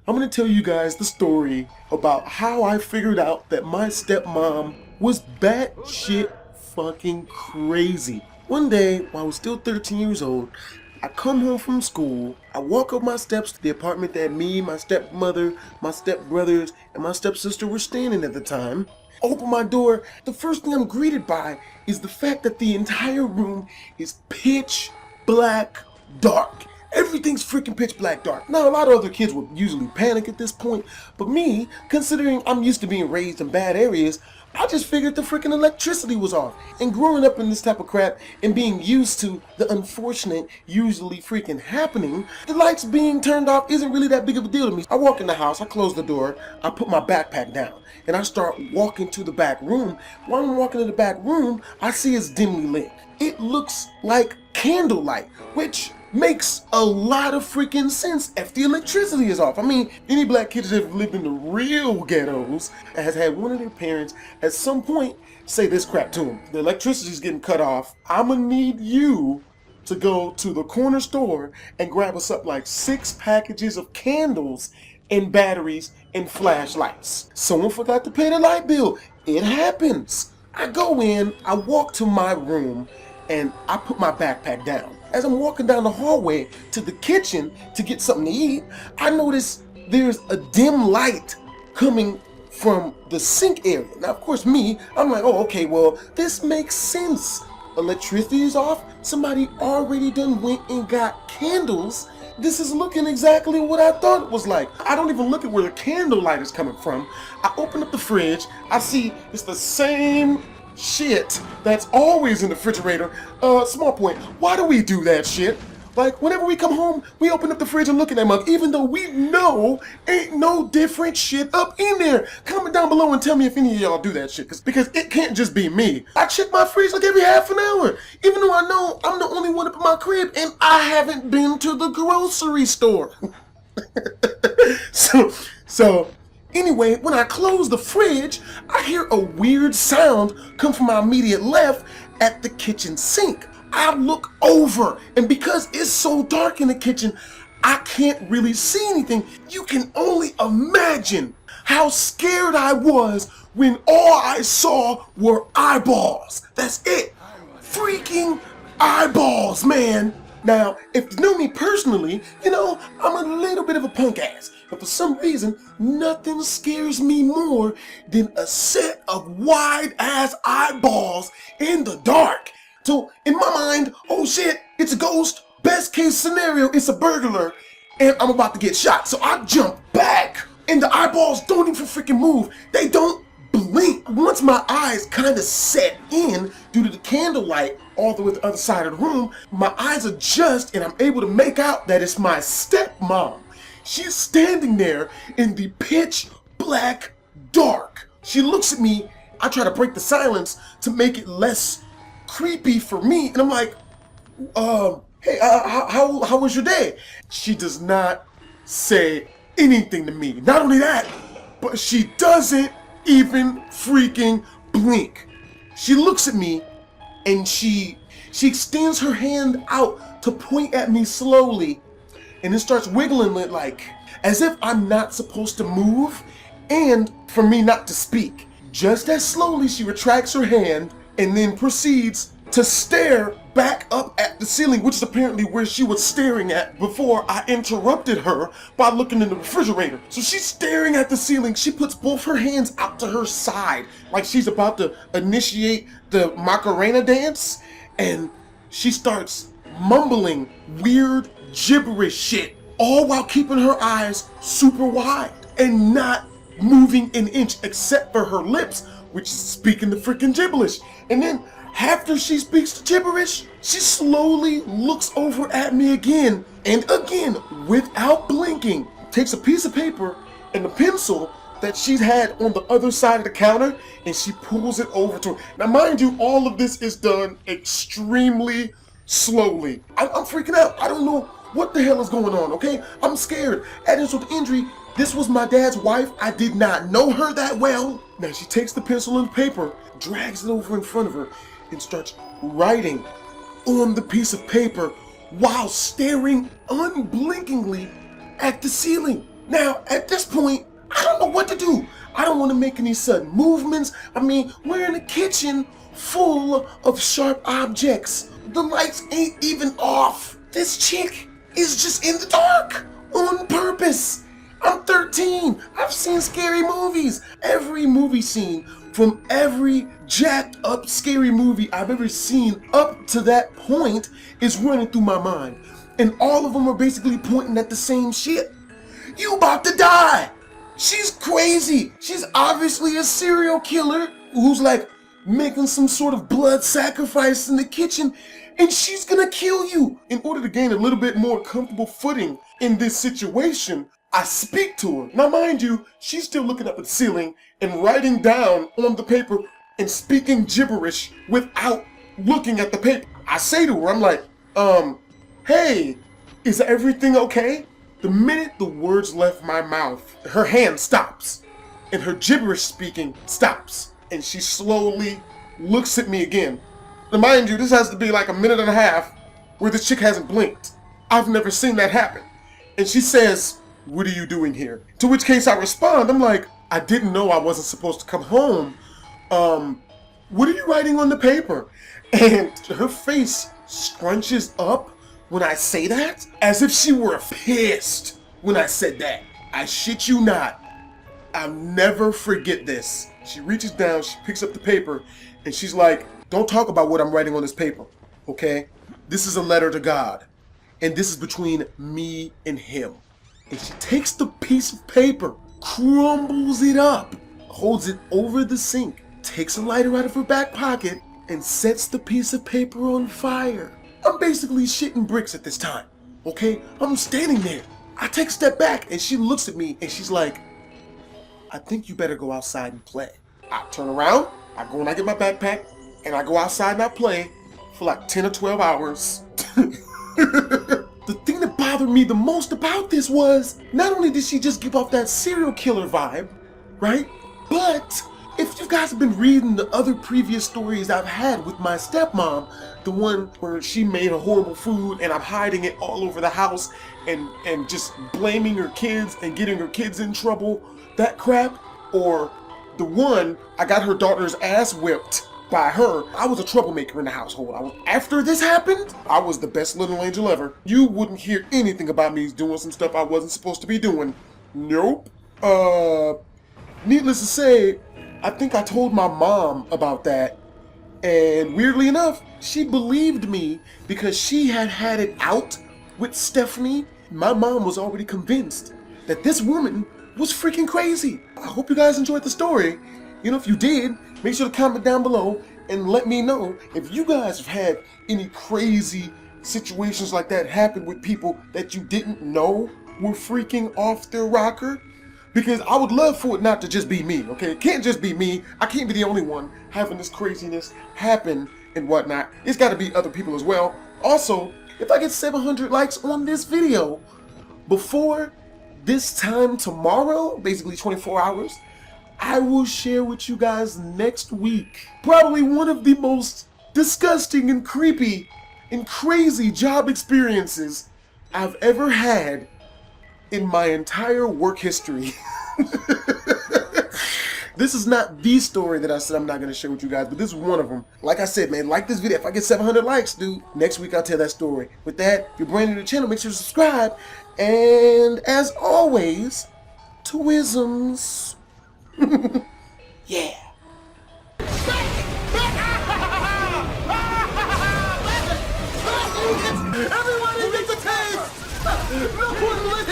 I'm gonna tell you guys the story about how I figured out that my stepmom was batshit fucking crazy. One day, while I was still 13 years old, I come home from school, I walk up my steps to the apartment that me, my stepmother, my stepbrothers, and my stepsister were staying in at the time. Open my door, the first thing I'm greeted by is the fact that the entire room is pitch black dark. Everything's freaking pitch black dark. Now, a lot of other kids would usually panic at this point, but me, considering I'm used to being raised in bad areas, I just figured the freaking electricity was off. And growing up in this type of crap and being used to the unfortunate usually freaking happening, the lights being turned off isn't really that big of a deal to me. I walk in the house, I close the door, I put my backpack down, and I start walking to the back room. While I'm walking to the back room, I see it's dimly lit. It looks like candlelight, which makes a lot of freaking sense if the electricity is off. I mean, any black kids that have lived in the real ghettos has had one of their parents at some point say this crap to them. The electricity's getting cut off. I'm gonna need you to go to the corner store and grab us up like 6 packages of candles and batteries and flashlights. Someone forgot to pay the light bill. It happens. I go in, I walk to my room, and I put my backpack down. As I'm walking down the hallway to the kitchen to get something to eat, I notice there's a dim light coming from the sink area. Now, of course, I'm like, oh, okay, well, this makes sense. Electricity is off. Somebody already done went and got candles. This is looking exactly what I thought it was like. I don't even look at where the candle light is coming from. I open up the fridge. I see it's the same shit that's always in the refrigerator. Small point, why do we do that shit? Like, whenever we come home, we open up the fridge and look at that mug, even though we know ain't no different shit up in there. Comment down below and tell me if any of y'all do that shit, because it can't just be me. I check my fridge like every half an hour, even though I know I'm the only one up in my crib and I haven't been to the grocery store. So anyway, when I close the fridge, I hear a weird sound come from my immediate left at the kitchen sink. I look over, and because it's so dark in the kitchen, I can't really see anything. You can only imagine how scared I was when all I saw were eyeballs. That's it. Freaking eyeballs, man. Now, if you know me personally, you know I'm a little bit of a punk ass. But for some reason, nothing scares me more than a set of wide-ass eyeballs in the dark. So, in my mind, oh shit, it's a ghost. Best case scenario, it's a burglar, and I'm about to get shot. So I jump back, and the eyeballs don't even freaking move. They don't blink. Once my eyes kind of set in due to the candlelight all the way to the other side of the room, my eyes adjust, and I'm able to make out that it's my stepmom. She's standing there in the pitch black dark. She looks at me. I try to break the silence to make it less creepy for me, and I'm like, hey, how was your day? She does not say anything to me. Not only that, but she doesn't even freaking blink. She looks at me, and she extends her hand out to point at me slowly, and then starts wiggling it like as if I'm not supposed to move, and for me not to speak. Just as slowly, she retracts her hand and then proceeds to stare back up at the ceiling, which is apparently where she was staring at before I interrupted her by looking in the refrigerator. So she's staring at the ceiling. She puts both her hands out to her side like she's about to initiate the Macarena dance, and she starts mumbling weird gibberish shit, all while keeping her eyes super wide and not moving an inch except for her lips, which is speaking the freaking gibberish. And then after she speaks the gibberish, she slowly looks over at me again, and again, without blinking, takes a piece of paper and a pencil that she's had on the other side of the counter, and she pulls it over to her. Now, mind you, all of this is done extremely slowly. I'm freaking out. I don't know what the hell is going on, okay? I'm scared. Adding to the injury, this was my dad's wife. I did not know her that well. Now, she takes the pencil and the paper, drags it over in front of her, and starts writing on the piece of paper while staring unblinkingly at the ceiling. Now, at this point, I don't know what to do. I don't want to make any sudden movements. I mean, we're in a kitchen full of sharp objects. The lights ain't even off. This chick is just in the dark on purpose. I'm 13. I've seen scary movies. Every movie scene from every jacked up scary movie I've ever seen up to that point is running through my mind. And all of them are basically pointing at the same shit. You about to die. She's crazy. She's obviously a serial killer who's like making some sort of blood sacrifice in the kitchen, and she's gonna kill you. In order to gain a little bit more comfortable footing in this situation, I speak to her. Now mind you, she's still looking up at the ceiling and writing down on the paper and speaking gibberish without looking at the paper. I say to her, I'm like, hey, is everything okay? The minute the words left my mouth, her hand stops and her gibberish speaking stops, and she slowly looks at me again. Now mind you, this has to be like a minute and a half where this chick hasn't blinked. I've never seen that happen. And she says, what are you doing here? To which case I respond, I'm like, I didn't know I wasn't supposed to come home. What are you writing on the paper? And her face scrunches up when I say that, as if she were pissed when I said that. I shit you not. I'll never forget this. She reaches down, she picks up the paper, and she's like, don't talk about what I'm writing on this paper, okay? This is a letter to God, and this is between me and him. And she takes the piece of paper, crumbles it up, holds it over the sink, takes a lighter out of her back pocket, and sets the piece of paper on fire. I'm basically shitting bricks at this time, okay? I'm standing there. I take a step back, and she looks at me, and she's like, I think you better go outside and play. I turn around, I go and I get my backpack, and I go outside and I play for like 10 or 12 hours. The thing that bothered me the most about this was, not only did she just give off that serial killer vibe, right? But if you guys have been reading the other previous stories I've had with my stepmom, the one where she made a horrible food and I'm hiding it all over the house and just blaming her kids and getting her kids in trouble, that crap, or the one I got her daughter's ass whipped by her. I was a troublemaker in the household. After this happened, I was the best little angel ever. You wouldn't hear anything about me doing some stuff I wasn't supposed to be doing. Nope. Needless to say, I think I told my mom about that, and weirdly enough, she believed me because she had had it out with Stephanie. My mom was already convinced that this woman was freaking crazy. I hope you guys enjoyed the story. You know, if you did, make sure to comment down below and let me know if you guys have had any crazy situations like that happen with people that you didn't know were freaking off their rocker. Because I would love for it not to just be me, okay? It can't just be me. I can't be the only one having this craziness happen and whatnot. It's gotta be other people as well. Also, if I get 700 likes on this video before this time tomorrow, basically 24 hours, I will share with you guys next week probably one of the most disgusting and creepy and crazy job experiences I've ever had in my entire work history. This is not the story that I said I'm not going to share with you guys, but this is one of them. Like I said, man, like this video. If I get 700 likes, dude, next week I'll tell that story. With that, if you're brand new to the channel, make sure to subscribe. And as always, Twisms. Yeah. Everybody gets a taste! No one